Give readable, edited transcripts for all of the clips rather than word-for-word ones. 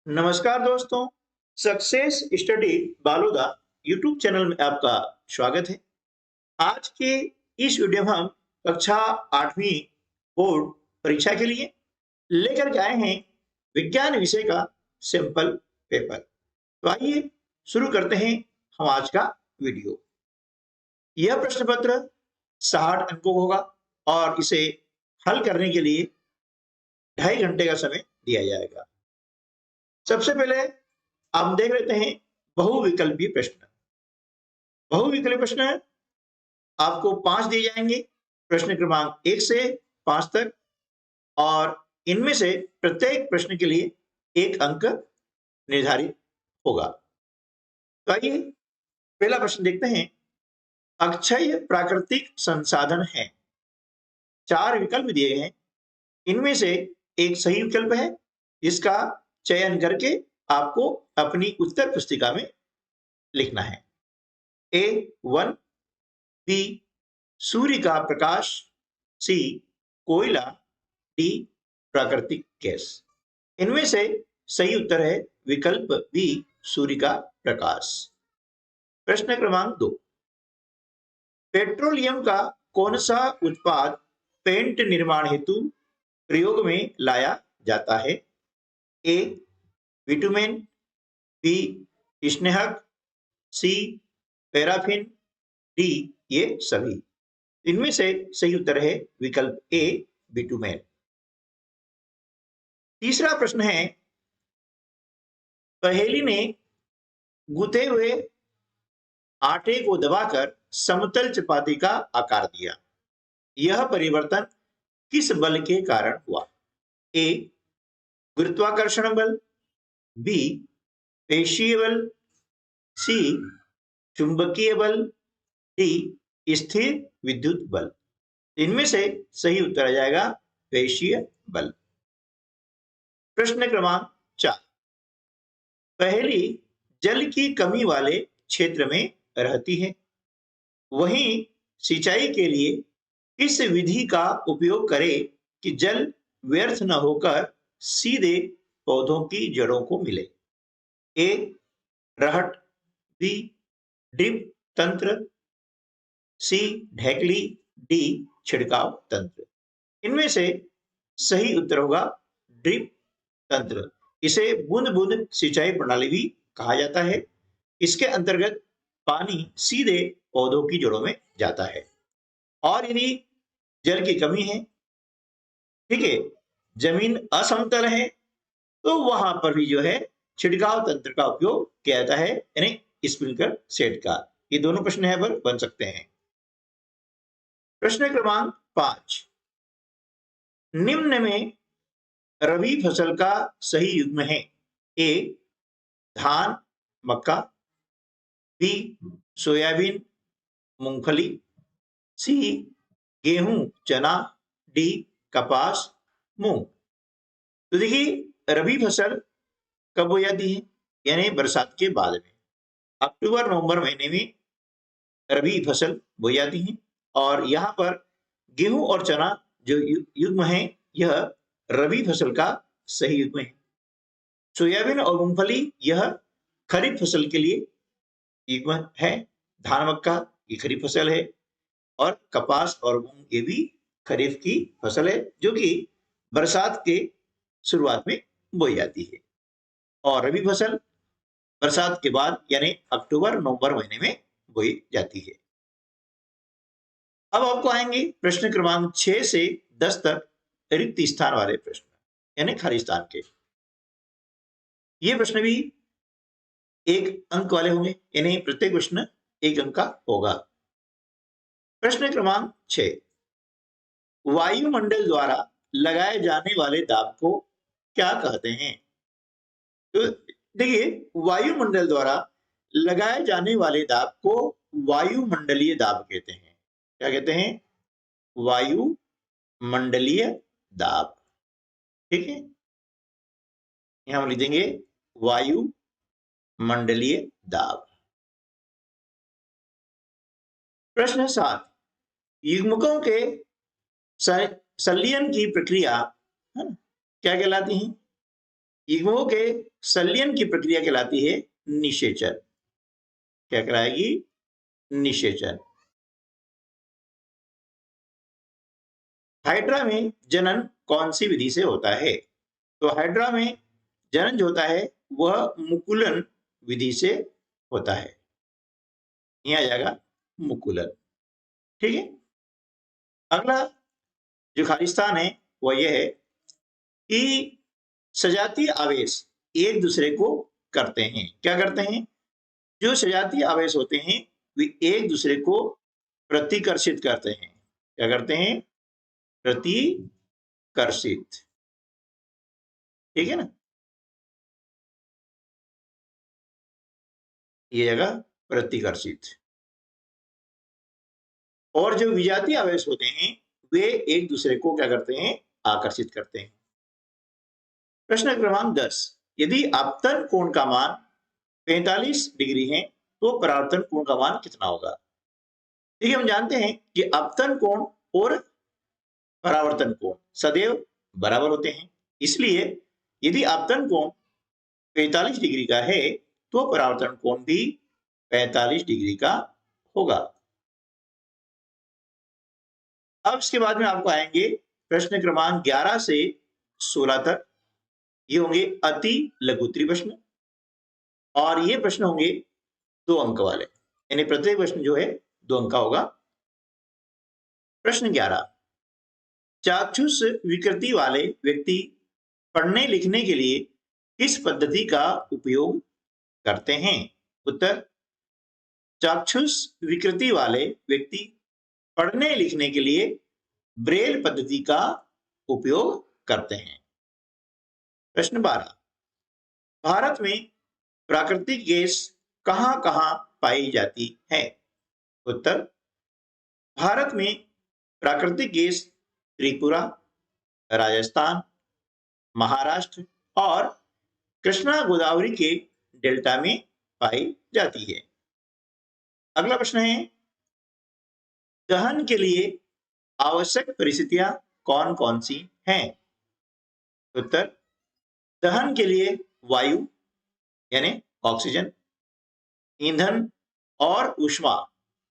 नमस्कार दोस्तों, success study Baloda YouTube channel में आपका स्वागत है। आज के इस वीडियो में हम कक्षा 8वीं बोर्ड परीक्षा के लिए लेकर के आए हैं विज्ञान विषय का सैंपल पेपर। तो आइए शुरू करते हैं हम आज का वीडियो। यह प्रश्न पत्र 60 अंकों का होगा और इसे हल करने के लिए 2.5 घंटे का समय दिया जाएगा। सबसे पहले आप देख लेते हैं बहुविकल्पीय प्रश्न। बहुविकल्पीय प्रश्न आपको 5 दिए जाएंगे, प्रश्न क्रमांक 1 से 5 तक, और इनमें से प्रत्येक प्रश्न के लिए 1 अंक निर्धारित होगा। तो आइए पहला प्रश्न देखते हैं। अक्षय प्राकृतिक संसाधन है। 4 विकल्प दिए गए हैं, इनमें से एक सही विकल्प है जिसका चयन करके आपको अपनी उत्तर पुस्तिका में लिखना है। ए वन, बी सूर्य का प्रकाश, सी कोयला, डी प्राकृतिक गैस। इनमें से सही उत्तर है विकल्प बी सूर्य का प्रकाश। प्रश्न क्रमांक 2, पेट्रोलियम का कौन सा उत्पाद पेंट निर्माण हेतु प्रयोग में लाया जाता है? ए बिटुमेन, बी स्नेहक, सी पैराफिन, डी ये सभी। इनमें से सही उत्तर है विकल्प ए बिटुमेन। तीसरा प्रश्न है, पहेली ने गूंथे हुए आटे को दबाकर समतल चपाती का आकार दिया, यह परिवर्तन किस बल के कारण हुआ? ए गुरुत्वाकर्षण बल, बी पेशीय बल, सी चुंबकीय बल, डी स्थिर विद्युत बल। इनमें से सही उत्तर आ जाएगा पेशीय बल। प्रश्न क्रमांक 4, पहेली जल की कमी वाले क्षेत्र में रहती है, वहीं सिंचाई के लिए किस विधि का उपयोग करें कि जल व्यर्थ न होकर सीधे पौधों की जड़ों को मिले? ए रहट, बी ड्रिप तंत्र, सी ढेकली, डी छिड़काव तंत्र। इनमें से सही उत्तर होगा ड्रिप तंत्र। इसे बूंद बूंद सिंचाई प्रणाली भी कहा जाता है। इसके अंतर्गत पानी सीधे पौधों की जड़ों में जाता है, और यदि जल की कमी है, ठीक है, जमीन असमतल है, तो वहां पर भी जो है छिड़काव तंत्र का उपयोग किया जाता है, यानी स्प्रिंकलर सेट का। ये दोनों प्रश्न यहाँ पर बन सकते हैं। प्रश्न क्रमांक 5, निम्न में रबी फसल का सही युग्म है? ए धान मक्का, बी सोयाबीन मूंगफली, सी गेहूं चना, डी कपास मूंग। तो देखिए रबी फसल कब हो जाती है, यानी बरसात के बाद में। अक्टूबर नवंबर महीने में रबी फसल बोई जाती है, और यहाँ पर गेहूं और चना जो युग्म है, यह रबी फसल का सही युग्म है। सोयाबीन और मूंगफली यह खरीफ फसल के लिए युग्म है। धान मक्का ये खरीफ फसल है, और कपास और मूंग ये भी खरीफ की फसल है, जो कि बरसात के शुरुआत में बोई जाती है। और रबी फसल बरसात के बाद यानी अक्टूबर नवंबर महीने में बोई जाती है। अब आपको आएंगे प्रश्न क्रमांक 6 से 10 तक रिक्त स्थान वाले प्रश्न, यानी खाली स्थान के। ये प्रश्न भी 1 अंक वाले होंगे, यानी प्रत्येक प्रश्न 1 अंक का होगा। प्रश्न क्रमांक 6, वायुमंडल द्वारा लगाए जाने वाले दाब को क्या कहते हैं? तो देखिए वायुमंडल द्वारा लगाए जाने वाले दाब को वायुमंडलीय दाब कहते हैं। क्या कहते हैं? वायुमंडलीय दाब। ठीक है, यहां हम लिख देंगे वायुमंडलीय दाब। प्रश्न 7, युग्मकों के संलयन की प्रक्रिया क्या कहलाती है? युग्मकों के संलयन की प्रक्रिया कहलाती है निषेचन। क्या कहलाएगी? निषेचन। हाइड्रा में जनन कौन सी विधि से होता है? तो हाइड्रा में जनन जो होता है वह मुकुलन विधि से होता है। यह आ जाएगा मुकुलन। ठीक है। अगला जो खाली स्थान है वह यह है कि सजातीय आवेश एक दूसरे को करते हैं। क्या करते हैं? जो सजातीय आवेश होते हैं वे एक दूसरे को प्रतिकर्षित करते हैं। क्या करते हैं? प्रतिकर्षित। ठीक है ना। ये जगह प्रतिकर्षित। और जो विजातीय आवेश होते हैं वे एक दूसरे को क्या करते हैं? आकर्षित करते हैं। प्रश्न क्रमांक 10, यदि आपतन कोण का मान 45 डिग्री है तो परावर्तन कोण का मान कितना होगा? देखिए, हम जानते हैं कि आपतन कोण और परावर्तन कोण सदैव बराबर होते हैं। इसलिए यदि आपतन कोण 45 डिग्री का है तो परावर्तन कोण भी 45 डिग्री का होगा। अब इसके बाद में आपको आएंगे प्रश्न क्रमांक 11 से 16 तक। ये होंगे अति लघुत्तरीय प्रश्न और ये प्रश्न होंगे 2 अंक वाले, यानी प्रत्येक प्रश्न जो है 2 अंक का होगा। प्रश्न 11, चाक्षुष विकृति वाले व्यक्ति पढ़ने लिखने के लिए किस पद्धति का उपयोग करते हैं? उत्तर, चाक्षुष विकृति वाले व्यक्ति पढ़ने लिखने के लिए ब्रेल पद्धति का उपयोग करते हैं। प्रश्न 12, भारत में प्राकृतिक गैस कहां कहां पाई जाती है? उत्तर, भारत में प्राकृतिक गैस त्रिपुरा, राजस्थान, महाराष्ट्र और कृष्णा गोदावरी के डेल्टा में पाई जाती है। अगला प्रश्न है, दहन के लिए आवश्यक परिस्थितियां कौन कौन सी हैं? उत्तर, दहन के लिए वायु यानी ऑक्सीजन, ईंधन और ऊष्मा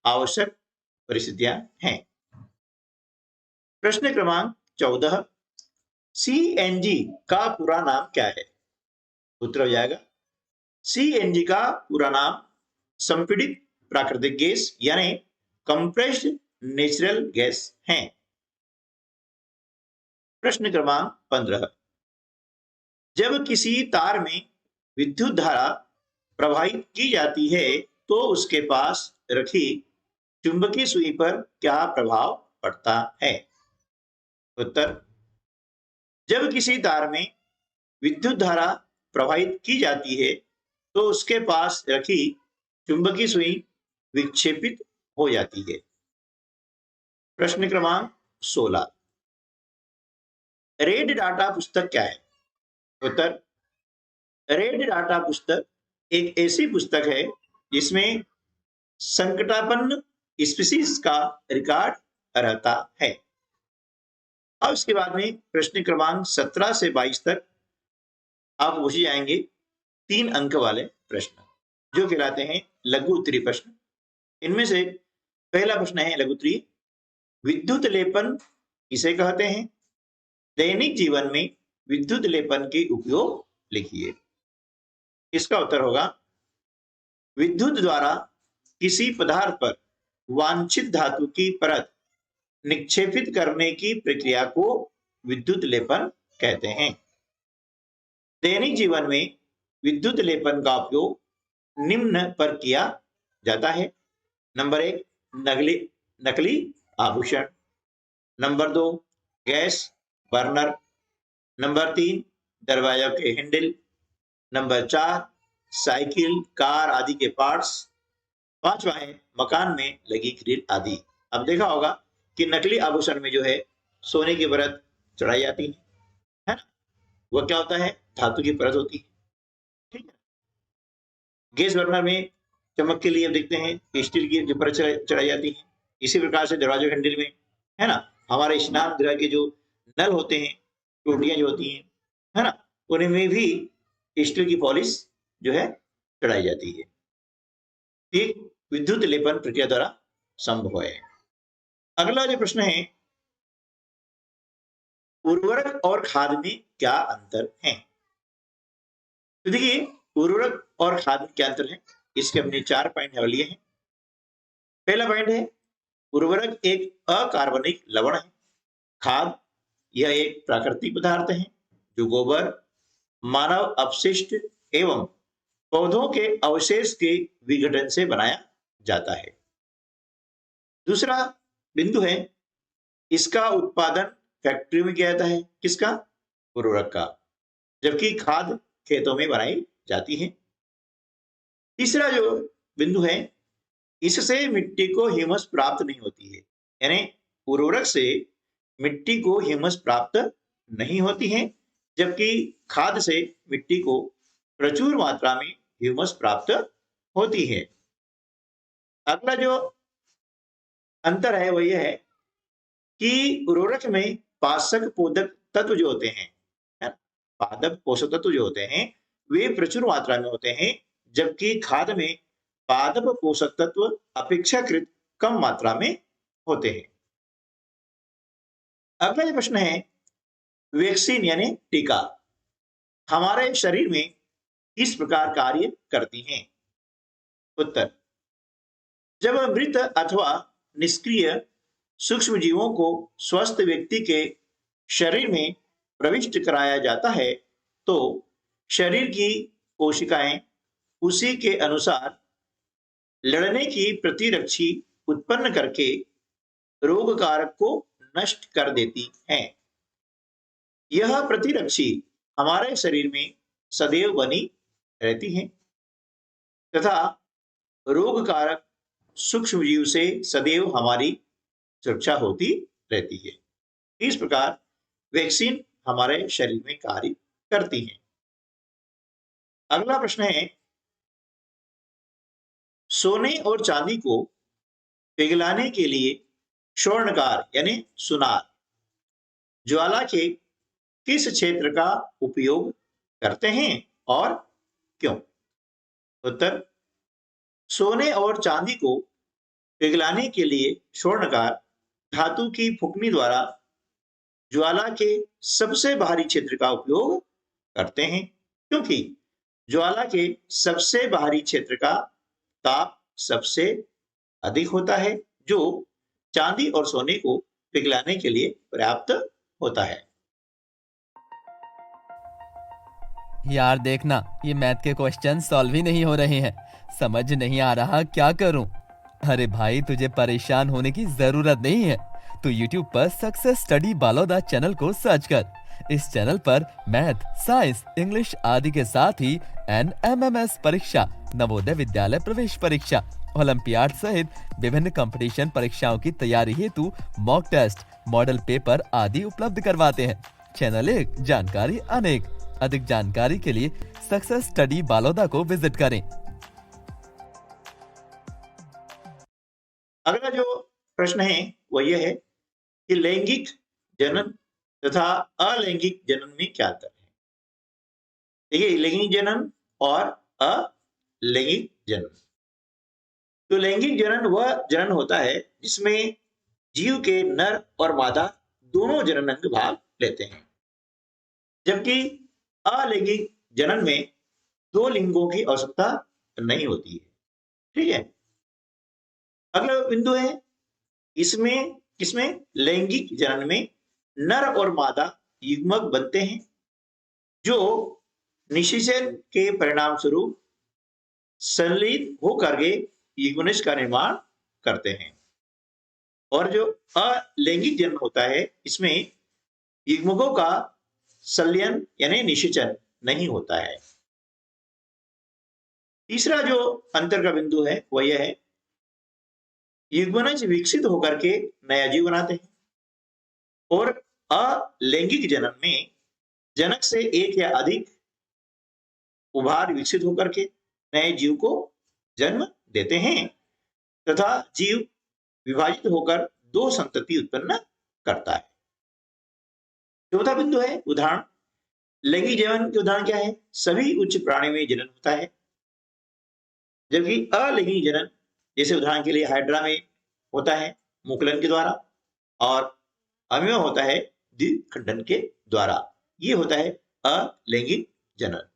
आवश्यक परिस्थितियां हैं। प्रश्न क्रमांक 14, सीएनजी का पूरा नाम क्या है? उत्तर हो जाएगा, सीएनजी का पूरा नाम संपीड़ित प्राकृतिक गैस यानी कंप्रेस्ड नेचुरल गैस है। प्रश्न क्रमांक 15, जब किसी तार में विद्युत धारा प्रवाहित की जाती है तो उसके पास रखी चुंबकीय सुई पर क्या प्रभाव पड़ता है? उत्तर, जब किसी तार में विद्युत धारा प्रवाहित की जाती है तो उसके पास रखी चुंबकीय सुई विक्षेपित हो जाती है। प्रश्न क्रमांक 16, रेड डाटा पुस्तक क्या है? उत्तर, रेड डाटा पुस्तक एक ऐसी पुस्तक है जिसमें संकटापन्न स्पीशीज का रिकॉर्ड रहता है। अब इसके बाद में प्रश्न क्रमांक 17 से 22 तक आप पूछे जाएंगे 3 अंक वाले प्रश्न जो कहलाते हैं लघु उत्तरीय प्रश्न। इनमें से पहला प्रश्न है लघु उत्तरीय, विद्युत लेपन किसे कहते हैं? दैनिक जीवन में विद्युत लेपन के उपयोग लिखिए। इसका उत्तर होगा, विद्युत द्वारा किसी पदार्थ पर वांछित धातु की परत निक्षेपित करने की प्रक्रिया को विद्युत लेपन कहते हैं। दैनिक जीवन में विद्युत लेपन का उपयोग निम्न पर किया जाता है। नंबर 1, नकली आभूषण। Number 2, gas burner. नंबर 3, दरवाजा के हैंडल। नंबर 4, साइकिल, कार आदि के पार्ट्स। 5वां है मकान में लगी ग्रिल आदि। अब देखा होगा कि नकली आभूषण में जो है सोने की परत चढ़ाई जाती है ना? वह क्या होता है? धातु की परत होती है। ठीक है। गैस बर्नर में चमक के लिए देखते हैं स्टील की जो परत चढ़ाई जाती है। इसी प्रकार से दरवाजे हैंडल में है ना, हमारे स्नान गृह के जो नल होते हैं, टोटियां जो होती हैं है ना, उनमें भी स्टील की पॉलिश जो है चढ़ाई जाती है। ये विद्युत लेपन प्रक्रिया द्वारा संभव है। अगला जो प्रश्न है, उर्वरक और खाद में क्या अंतर है? तो देखिए, उर्वरक और खाद में क्या अंतर है, इसके हमने 4 पॉइंट लिए हैं। पहला पॉइंट है, उर्वरक एक अकार्बनिक लवण है। खाद यह एक प्राकृतिक पदार्थ है जो गोबर, मानव अपशिष्ट एवं पौधों के अवशेष के विघटन से बनाया जाता है। दूसरा बिंदु है, इसका उत्पादन फैक्ट्री में किया जाता है। किसका? उर्वरक का। जबकि खाद खेतों में बनाई जाती है। तीसरा जो बिंदु है, इससे मिट्टी को ह्यूमस प्राप्त नहीं होती है। यानी उर्वरक से मिट्टी को ह्यूमस प्राप्त नहीं होती है, जबकि खाद से मिट्टी को प्रचुर मात्रा में ह्यूमस प्राप्त होती है। अगला जो अंतर है वो यह है कि उर्वरक में पाचक पोषक तत्व जो होते हैं, पादप पोषक तत्व जो होते हैं, वे प्रचुर मात्रा में होते हैं, जबकि खाद में पादप पोषक तत्व अपेक्षाकृत कम मात्रा में होते हैं। अगला जो प्रश्न है, वैक्सीन यानी टीका हमारे शरीर में किस प्रकार कार्य करती हैं? उत्तर, जब मृत अथवा निष्क्रिय सूक्ष्म जीवों को स्वस्थ व्यक्ति के शरीर में प्रविष्ट कराया जाता है, तो शरीर की कोशिकाएं उसी के अनुसार लड़ने की प्रतिरक्षी उत्पन्न करके रोग कारक को नष्ट कर देती हैं। यह प्रतिरक्षी हमारे शरीर में सदैव बनी रहती हैं तथा रोग कारक सूक्ष्म जीव से सदैव हमारी सुरक्षा होती रहती है। इस प्रकार वैक्सीन हमारे शरीर में कार्य करती है। अगला प्रश्न है, सोने और चांदी को पिघलाने के लिए स्वर्णकार यानी सुनार ज्वाला के किस क्षेत्र का उपयोग करते हैं और क्यों? उत्तर, सोने और चांदी को पिघलाने के लिए स्वर्णकार धातु की फुकनी द्वारा ज्वाला के सबसे बाहरी क्षेत्र का उपयोग करते हैं, क्योंकि ज्वाला के सबसे बाहरी क्षेत्र का ताप सबसे अधिक होता है, जो चांदी और सोने को पिघलाने के लिए पर्याप्त होता है। यार देखना, ये मैथ के क्वेश्चन सॉल्व ही नहीं हो रहे हैं। समझ नहीं आ रहा क्या करूं। अरे भाई, तुझे परेशान होने की जरूरत नहीं है। तू YouTube पर सक्सेस स्टडी बालोदा चैनल को सर्च कर। इस चैनल पर मैथ, साइंस, इंग्लिश आदि के साथ ही NMMS परीक्षा, नवोदय विद्यालय प्रवेश परीक्षा, ओलंपियाड सहित विभिन्न कंपटीशन परीक्षाओं की तैयारी हेतु मॉक टेस्ट, मॉडल पेपर आदि उपलब्ध करवाते हैं। चैनल 1, जानकारी अनेक। अधिक जानकारी के लिए सक्सेस स्टडी बालोदा को विजिट करें। अगला जो प्रश्न है वो ये है कि लैंगिक जनन तथा अलैंगिक जनन में क्या अंतर है? देखिए, लैंगिक जनन और अलैंगिक जनन। तो लैंगिक जनन वह जनन होता है जिसमें जीव के नर और मादा दोनों जनन अंग भाग लेते हैं, जबकि अलैंगिक जनन में 2 लिंगों की आवश्यकता नहीं होती है। ठीक है। अगला बिंदु है, इसमें लैंगिक जनन में नर और मादा युग्मक बनते हैं, जो निषेचन के परिणाम स्वरूप संलीन होकर के युग्मनज का निर्माण करते हैं। और जो अलैंगिक जनन होता है, इसमें युग्मकों का संलयन यानी निषेचन नहीं होता है। तीसरा जो अंतर का बिंदु है वह यह है, युग्मनज विकसित होकर के नया जीव बनाते हैं और अलैंगिक जनन में जनक से एक या अधिक उभार विकसित होकर के नए जीव को जन्म देते हैं तथा जीव विभाजित होकर 2 संतति उत्पन्न करता है। चौथा बिंदु है उदाहरण, लैंगिक जनन के उदाहरण क्या है? सभी उच्च प्राणी में जनन होता है, जबकि अलैंगिक जनन जैसे उदाहरण के लिए हाइड्रा में होता है मुकुलन के द्वारा, और अमीबा होता है द्विखंडन के द्वारा। ये होता है अलैंगिक जनन।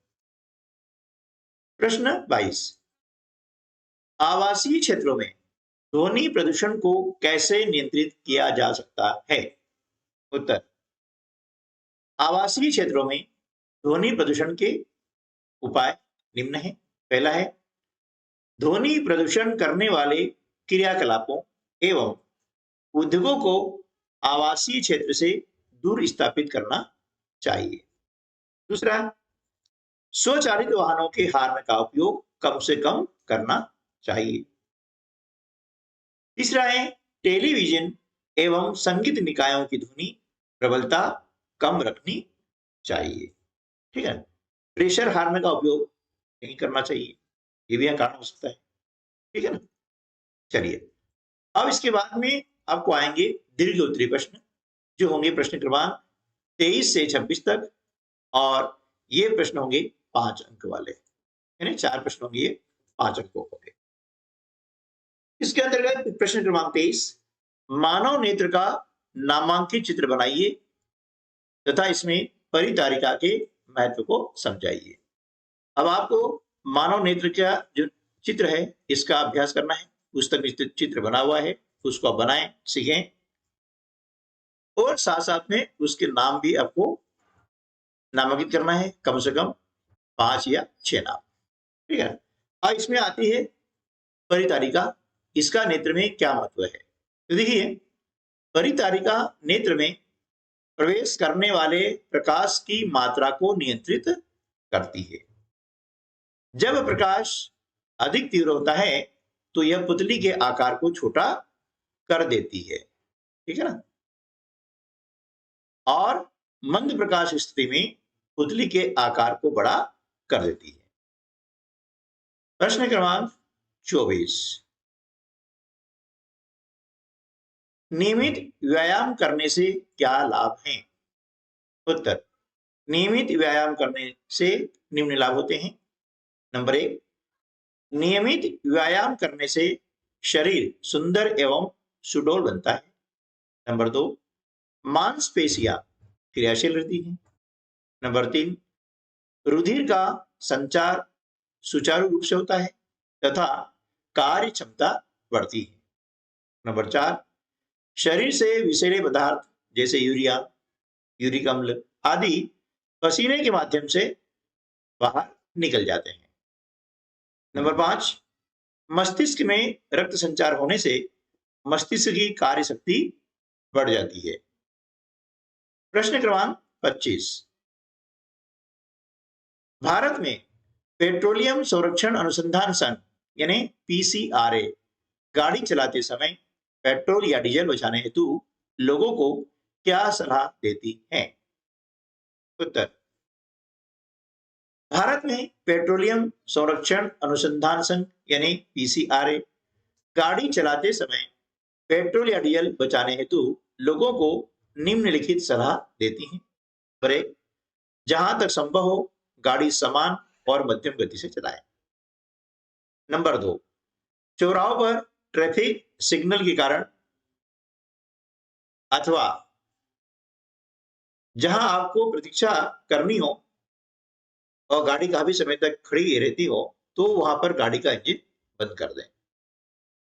प्रश्न 22, आवासीय क्षेत्रों में ध्वनि प्रदूषण को कैसे नियंत्रित किया जा सकता है? उत्तर, आवासीय क्षेत्रों में ध्वनि प्रदूषण के उपाय निम्न है। पहला है, ध्वनि प्रदूषण करने वाले क्रियाकलापों एवं उद्योगों को आवासीय क्षेत्र से दूर स्थापित करना चाहिए। दूसरा, स्वचालित वाहनों के हॉर्न का उपयोग कम से कम करना चाहिए। तीसरा है, टेलीविजन एवं संगीत निकायों की ध्वनि प्रबलता कम रखनी चाहिए। ठीक है, प्रेशर हार्न का उपयोग नहीं करना चाहिए, ये भी कारण हो सकता है। ठीक है ना। चलिए, अब इसके बाद में आपको आएंगे दीर्घ उत्तरीय प्रश्न, जो होंगे प्रश्न क्रमांक 23 से 26 तक, और ये प्रश्न होंगे 5 अंक वाले, यानी 4 प्रश्न होंगे, ये 5 अंकों होंगे। इसके अंतर्गत प्रश्न क्रमांक 23, मानव नेत्र का नामांकित चित्र बनाइए तथा इसमें परितारिका के महत्व को समझाइए। अब आपको मानव नेत्र का जो चित्र है इसका अभ्यास करना है। पुस्तक में चित्र बना हुआ है, उसको आप बनाएं, सीखें, और साथ साथ में उसके नाम भी आपको नामांकित करना है, कम से कम 5 या 6 नाम। ठीक है। अब इसमें आती है परितारिका, इसका नेत्र में क्या महत्व है? तो देखिए, परितारिका नेत्र में प्रवेश करने वाले प्रकाश की मात्रा को नियंत्रित करती है। जब प्रकाश अधिक तीव्र होता है तो यह पुतली के आकार को छोटा कर देती है। ठीक है ना। और मंद प्रकाश स्थिति में पुतली के आकार को बड़ा कर देती है। प्रश्न क्रमांक 24, नियमित व्यायाम करने से क्या लाभ हैं? उत्तर, नियमित व्यायाम करने से निम्न लाभ होते हैं। नंबर 1, नियमित व्यायाम करने से शरीर सुंदर एवं सुडौल बनता है। नंबर 2, मांसपेशियां क्रियाशील रहती हैं। नंबर 3, रुधिर का संचार सुचारू रूप से होता है तथा कार्य क्षमता बढ़ती है। नंबर 4, शरीर से विषैले पदार्थ जैसे यूरिया, यूरिक अम्ल आदि पसीने के माध्यम से बाहर निकल जाते हैं। नंबर 5, मस्तिष्क में रक्त संचार होने से मस्तिष्क की कार्य शक्ति बढ़ जाती है। प्रश्न क्रमांक 25, भारत में पेट्रोलियम संरक्षण अनुसंधान संघ यानी PCRA गाड़ी चलाते समय पेट्रोल या डीजल बचाने हेतु लोगों को क्या सलाह देती है? उत्तर, भारत में पेट्रोलियम संरक्षण अनुसंधान संघ यानी PCRA गाड़ी चलाते समय पेट्रोल या डीजल बचाने हेतु लोगों को निम्नलिखित सलाह देती है। नंबर 1, जहां तक संभव हो गाड़ी समान और मध्यम गति से चलाएं। नंबर 2, चौराहों पर ट्रैफिक सिग्नल के कारण अथवा जहां आपको प्रतीक्षा करनी हो और गाड़ी काफी समय तक खड़ी रहती हो तो वहां पर गाड़ी का इंजन बंद कर दें।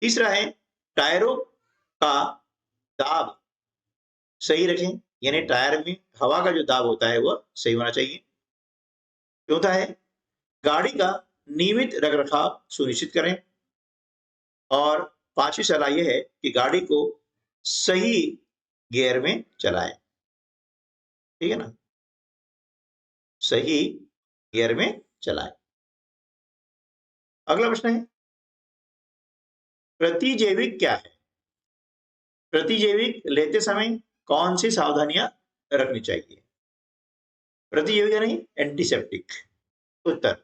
तीसरा है, टायरों का दाब सही रखें, यानी टायर में हवा का जो दाब होता है वह सही होना चाहिए। चौथा है, गाड़ी का नियमित रखरखाव सुनिश्चित करें। और 5वीं सलाह यह है कि गाड़ी को सही गियर में चलाएं। ठीक है ना, सही गियर में चलाएं। अगला प्रश्न है, प्रतिजैविक क्या है? प्रतिजैविक लेते समय कौन सी सावधानियां रखनी चाहिए? प्रतिजैविक यानी एंटीसेप्टिक। उत्तर,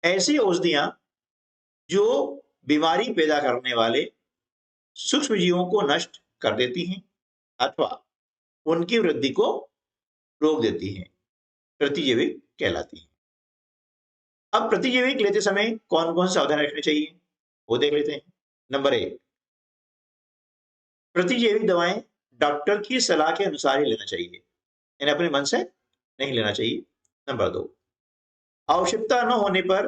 ऐसी औषधियां जो बीमारी पैदा करने वाले सूक्ष्म जीवों को नष्ट कर देती हैं अथवा उनकी वृद्धि को रोक देती हैं। प्रतिजैविक कहलाती है। अब प्रतिजैविक लेते समय कौन कौन सावधान रखने चाहिए वो देख लेते हैं। नंबर 1, प्रतिजैविक दवाएं डॉक्टर की सलाह के अनुसार ही लेना चाहिए, इन्हें अपने मन से नहीं लेना चाहिए। नंबर 2, आवश्यकता न होने पर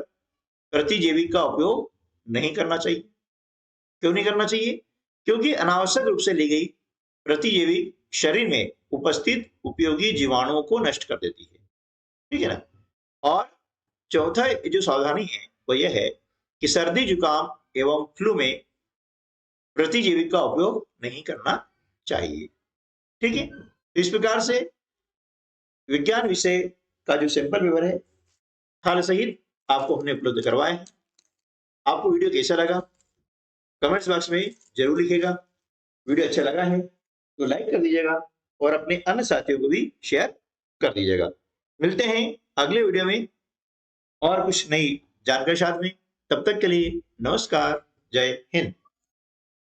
प्रतिजैविक का उपयोग नहीं करना चाहिए। क्यों नहीं करना चाहिए? क्योंकि अनावश्यक रूप से ली गई प्रतिजैविक शरीर में उपस्थित उपयोगी जीवाणुओं को नष्ट कर देती है। ठीक है ना? और चौथा जो सावधानी है वो यह है कि सर्दी जुकाम एवं फ्लू में प्रतिजैविक का उपयोग नहीं करना चाहिए। ठीक है, तो इस प्रकार से विज्ञान विषय का जो सैंपल पेपर है हाल सहित आपको हमने उपलब्ध करवाया है। आपको वीडियो कैसा लगा कमेंट्स बॉक्स में जरूर लिखिएगा। वीडियो अच्छा लगा है तो लाइक कर दीजिएगा और अपने अन्य साथियों को भी शेयर कर दीजिएगा। मिलते हैं अगले वीडियो में और कुछ नई जानकारी साथ में। तब तक के लिए नमस्कार, जय हिंद।